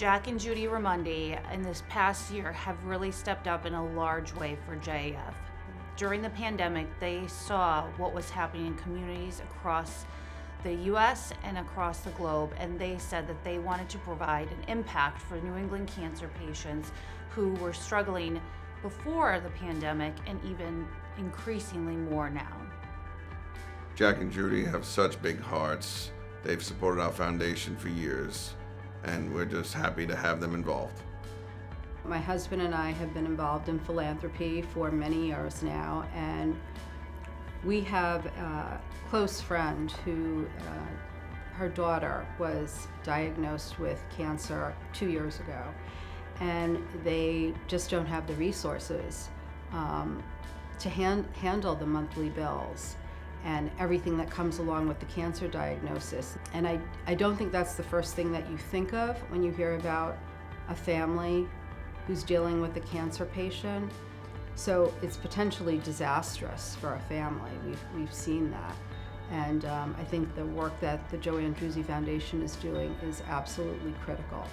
Jack and Judi Remondi in this past year have really stepped up in a large way for JAF. During the pandemic, they saw what was happening in communities across the US and across the globe, and they said that they wanted to provide an impact for New England cancer patients who were struggling before the pandemic and even increasingly more now. Jack and Judi have such big hearts. They've supported our foundation for years, and we're just happy to have them involved. My husband and I have been involved in philanthropy for many years now, and we have a close friend who, her daughter was diagnosed with cancer 2 years ago, and they just don't have the resources to handle the monthly bills and everything that comes along with the cancer diagnosis. And I don't think that's the first thing that you think of when you hear about a family who's dealing with a cancer patient. So it's potentially disastrous for a family. We've seen that. And I think the work that the Joe Andruzzi Foundation is doing is absolutely critical.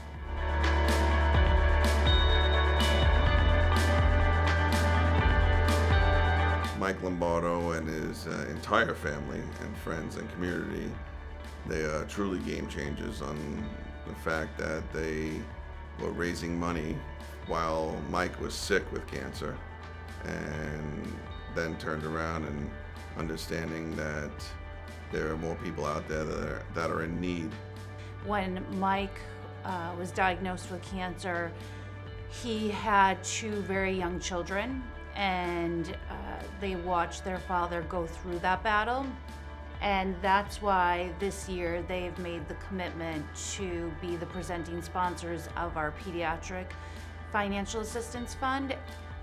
Mike Lombardo and his entire family and friends and community, they are truly game changers on the fact that they were raising money while Mike was sick with cancer, and then turned around and understanding that there are more people out there that are in need. When Mike was diagnosed with cancer, he had 2 very young children, and they watched their father go through that battle. And that's why this year they've made the commitment to be the presenting sponsors of our Pediatric Financial Assistance Fund.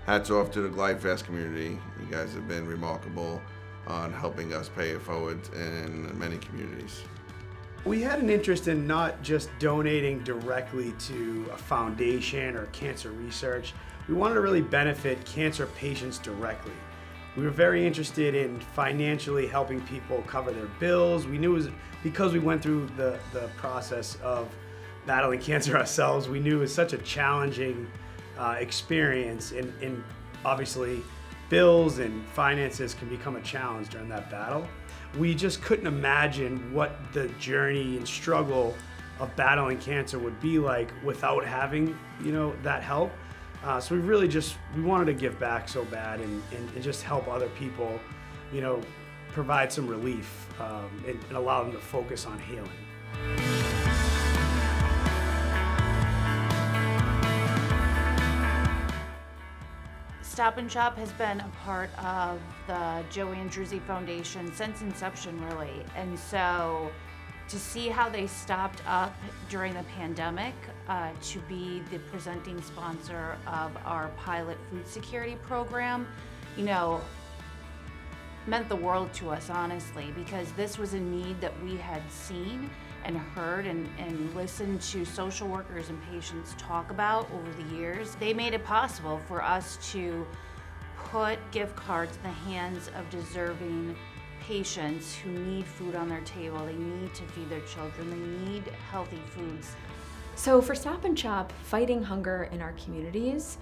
Hats off to the GlideFast community. You guys have been remarkable on helping us pay it forward in many communities. We had an interest in not just donating directly to a foundation or cancer research. We wanted to really benefit cancer patients directly. We were very interested in financially helping people cover their bills. We knew it was because we went through the process of battling cancer ourselves. We knew it was such a challenging experience, and obviously bills and finances can become a challenge during that battle. We just couldn't imagine what the journey and struggle of battling cancer would be like without having, that help. So we wanted to give back so bad and just help other people, provide some relief and allow them to focus on healing. Stop and Shop has been a part of the Joe Andruzzi Foundation since inception, really. And so to see how they stopped up during the pandemic to be the presenting sponsor of our pilot food security program, meant the world to us, honestly, because this was a need that we had seen and heard and listened to social workers and patients talk about over the years. They made it possible for us to put gift cards in the hands of deserving patients who need food on their table. They need to feed their children. They need healthy foods. So for Stop and Shop, fighting hunger in our communities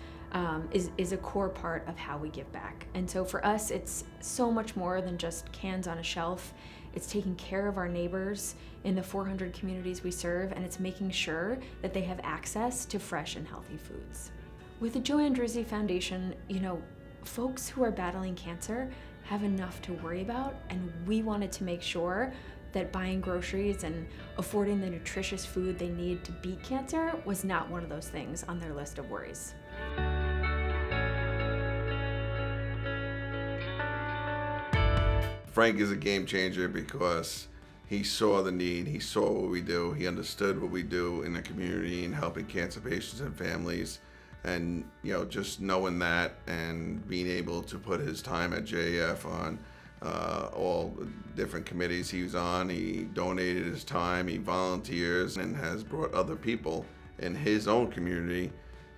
is a core part of how we give back. And so for us, it's so much more than just cans on a shelf. It's taking care of our neighbors in the 400 communities we serve, and it's making sure that they have access to fresh and healthy foods. With the Joe Andruzzi Foundation, folks who are battling cancer have enough to worry about, and we wanted to make sure that buying groceries and affording the nutritious food they need to beat cancer was not one of those things on their list of worries. Frank is a game changer because he saw the need, he saw what we do, he understood what we do in the community and helping cancer patients and families. And just knowing that and being able to put his time at JAF on all the different committees he was on, he donated his time, he volunteers, and has brought other people in his own community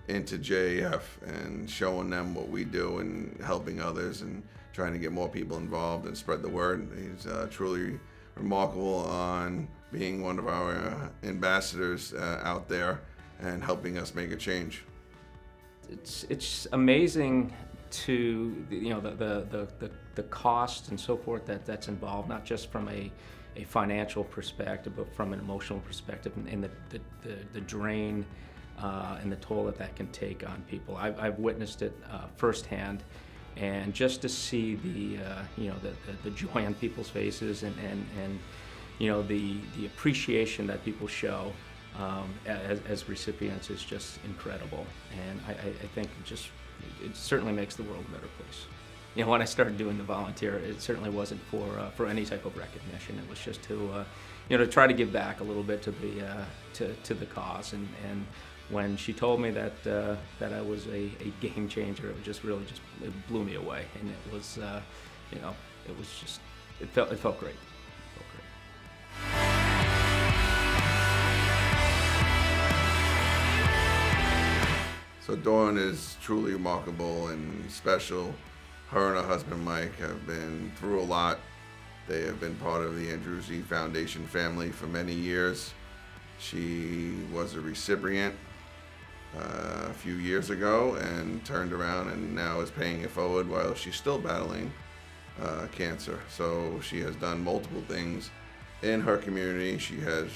into JAF and showing them what we do and helping others and trying to get more people involved and spread the word. He's truly remarkable on being one of our ambassadors out there and helping us make a change. It's amazing to the cost and so forth that's involved, not just from a financial perspective, but from an emotional perspective, and the drain and the toll that can take on people. I've witnessed it firsthand, and just to see the joy on people's faces and the appreciation that people show as recipients is just incredible. And I think it certainly makes the world a better place. When I started doing the volunteer, it certainly wasn't for any type of recognition. It was just to try to give back a little bit to the cause. And when she told me that I was a game changer, it blew me away. And it was it felt great. So Dawn is truly remarkable and special. Her and her husband Mike have been through a lot. They have been part of the Andruzzi Foundation family for many years. She was a recipient a few years ago and turned around and now is paying it forward while she's still battling cancer. So she has done multiple things in her community. She has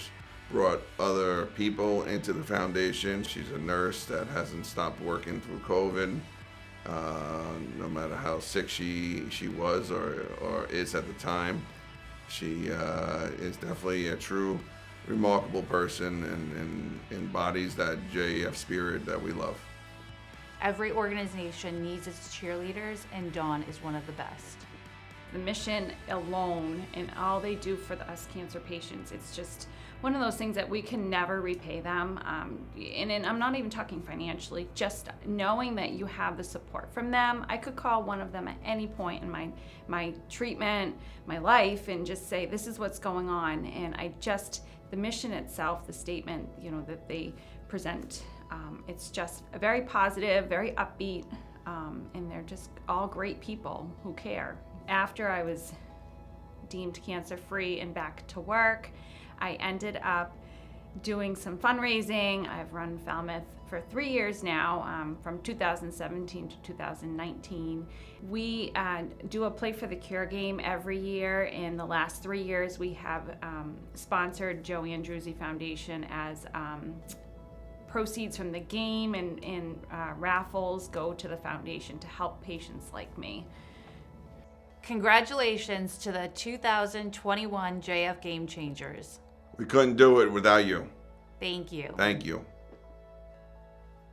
brought other people into the foundation. She's a nurse that hasn't stopped working through COVID, no matter how sick she was or is at the time. She is definitely a true remarkable person and embodies that JEF spirit that we love. Every organization needs its cheerleaders, and Dawn is one of the best. The mission alone and all they do for us cancer patients, it's just one of those things that we can never repay them. And I'm not even talking financially, just knowing that you have the support from them. I could call one of them at any point in my treatment, my life, and just say, this is what's going on. And the mission itself, the statement, that they present, it's just a very positive, very upbeat, and they're just all great people who care. After I was deemed cancer-free and back to work, I ended up doing some fundraising. I've run Falmouth for 3 years now, from 2017 to 2019. We do a Play for the Cure game every year. In the last 3 years, we have sponsored Joe Andruzzi Foundation as proceeds from the game and raffles go to the foundation to help patients like me. Congratulations to the 2021 JF Game Changers. We couldn't do it without you. Thank you. Thank you.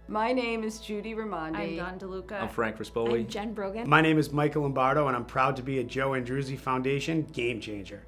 My name is Judi Remondi. I'm DeLuca. I'm Frank Rispoli. I'm Jen Brogan. My name is Michael Lombardo, and I'm proud to be a Joe Andruzzi Foundation Game Changer.